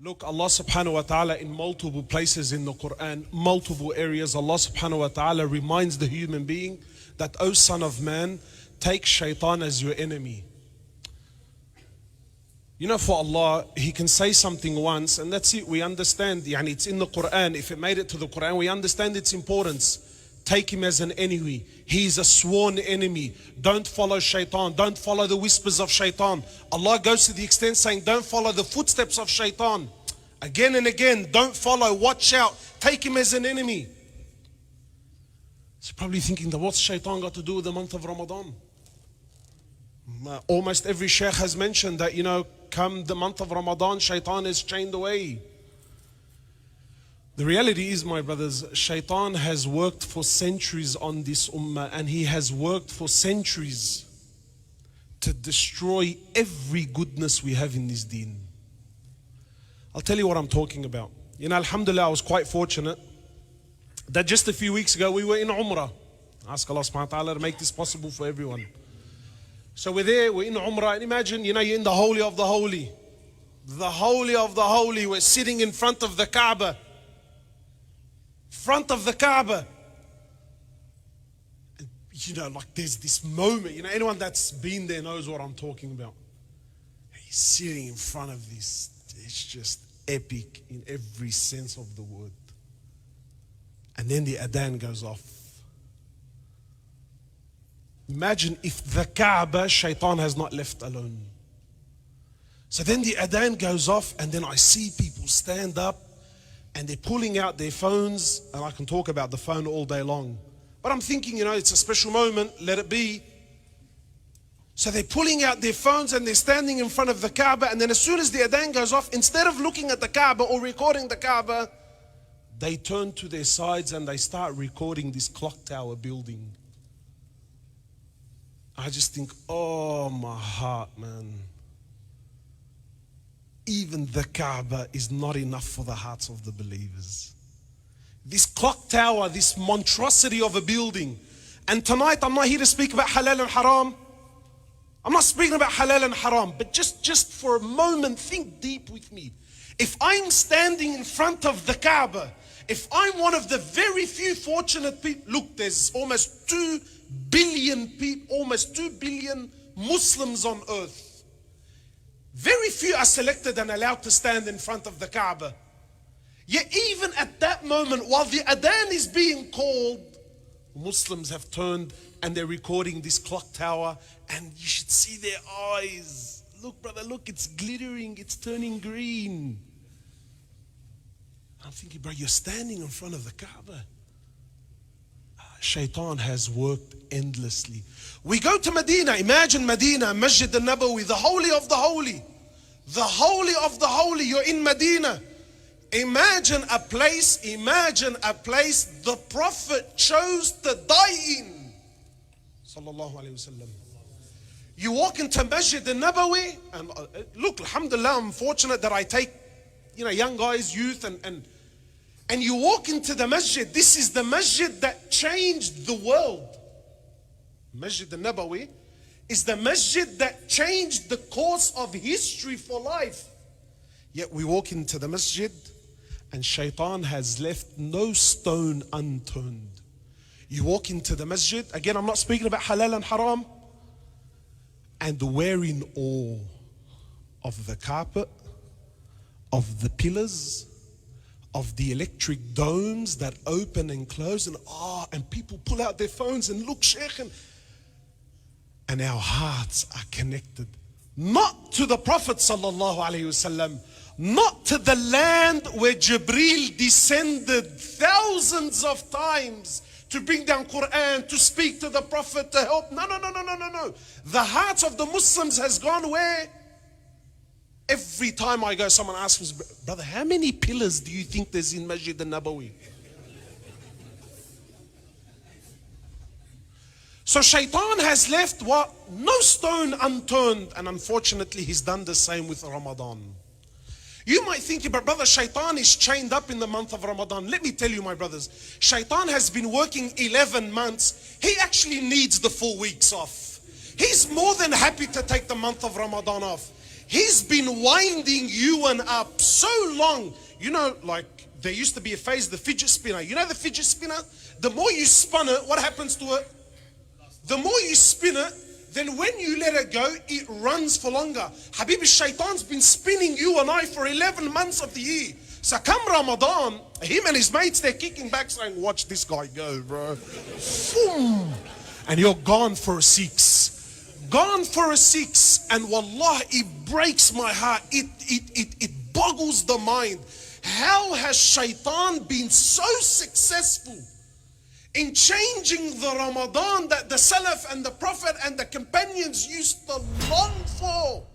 Look, Allah subhanahu wa ta'ala in multiple places in the Quran, multiple areas, Allah subhanahu wa ta'ala reminds the human being that, O son of man, take shaitan as your enemy. You know, for Allah, He can say something once and that's it, we understand. Yani it's in the Quran. If it made it to the Quran, we understand its importance. Take him as an enemy. He is a sworn enemy. Don't follow shaitan. Don't follow the whispers of shaitan. Allah goes to the extent saying, don't follow the footsteps of shaitan. Again and again, don't follow, watch out. Take him as an enemy. So you're probably thinking, that what's shaitan got to do with the month of Ramadan? Almost every sheikh has mentioned that, you know, come the month of Ramadan, shaitan is chained away. The reality is, my brothers, shaitan has worked for centuries on this ummah, and he has worked for centuries to destroy every goodness we have in this deen. I'll tell you what I'm talking about. You know, alhamdulillah, I was quite fortunate that just a few weeks ago we were in Umrah. Ask Allah subhanahu wa ta'ala to make this possible for everyone. So we're there, we're in Umrah, and imagine, you know, you're in the Holy of the Holy. The Holy of the Holy, we're sitting in front of the Kaaba. Front of the Kaaba. You know, like there's this moment, you know, anyone that's been there knows what I'm talking about. He's sitting in front of this, it's just epic in every sense of the word. And then the adhan goes off. Imagine if the Kaaba, shaitan has not left alone. So then the adhan goes off, and then I see people stand up and they're pulling out their phones, and I can talk about the phone all day long. But I'm thinking, you know, it's a special moment, let it be. So they're pulling out their phones and they're standing in front of the Kaaba, and then as soon as the adhan goes off, instead of looking at the Kaaba or recording the Kaaba, they turn to their sides and they start recording this clock tower building. I just think, oh my heart, man. Even the Kaaba is not enough for the hearts of the believers. This clock tower, this monstrosity of a building. And tonight I'm not here to speak about halal and haram. I'm not speaking about halal and haram, but just for a moment, think deep with me. If I'm standing in front of the Kaaba, if I'm one of the very few fortunate people, look, there's almost 2 billion people, almost 2 billion Muslims on earth. Very few are selected and allowed to stand in front of the Kaaba. Yet even at that moment, while the adhan is being called, Muslims have turned and they're recording this clock tower, and you should see their eyes. Look, brother, look, it's glittering, it's turning green. I'm thinking, bro, you're standing in front of the Kaaba. Shaitan has worked endlessly. We go to Medina. Imagine Medina, Masjid al-Nabawi, the holy of the holy. The holy of the holy. You're in Medina. Imagine a place the Prophet chose to die in. Sallallahu alayhi wasallam. You walk into Masjid al-Nabawi, and look, alhamdulillah, I'm fortunate that I take, you know, young guys, youth, and you walk into the masjid. This is the masjid that changed the world. Masjid al-Nabawi is the masjid that changed the course of history for life. Yet we walk into the masjid and shaitan has left no stone unturned. You walk into the masjid, again, I'm not speaking about halal and haram, and we're in awe of the carpet, of the pillars, of the electric domes that open and close, and people pull out their phones and look, Sheikh, and our hearts are connected, not to the Prophet sallallahu alaihi wasallam, not to the land where Jibreel descended thousands of times to bring down Quran, to speak to the Prophet, to help. No. The hearts of the Muslims has gone where? Every time I go, someone asks me, brother, how many pillars do you think there's in Masjid al-Nabawi? So shaitan has left what? No stone unturned. And unfortunately, he's done the same with Ramadan. You might think, but brother, shaitan is chained up in the month of Ramadan. Let me tell you, my brothers, shaitan has been working 11 months. He actually needs the 4 weeks off. He's more than happy to take the month of Ramadan off. He's been winding you and up so long. You know, like there used to be a phase, the fidget spinner. You know the fidget spinner? The more you spin it, what happens to it? The more you spin it, then when you let it go, it runs for longer. Habibi, Shaitan's been spinning you and I for 11 months of the year. So come Ramadan, him and his mates, they're kicking back saying, watch this guy go, bro. Boom. And you're gone for a 6. Gone for a 6. And wallah, it breaks my heart. It boggles the mind. How has Shaitan been so successful in changing the Ramadan that the Salaf and the Prophet and the companions used to long for?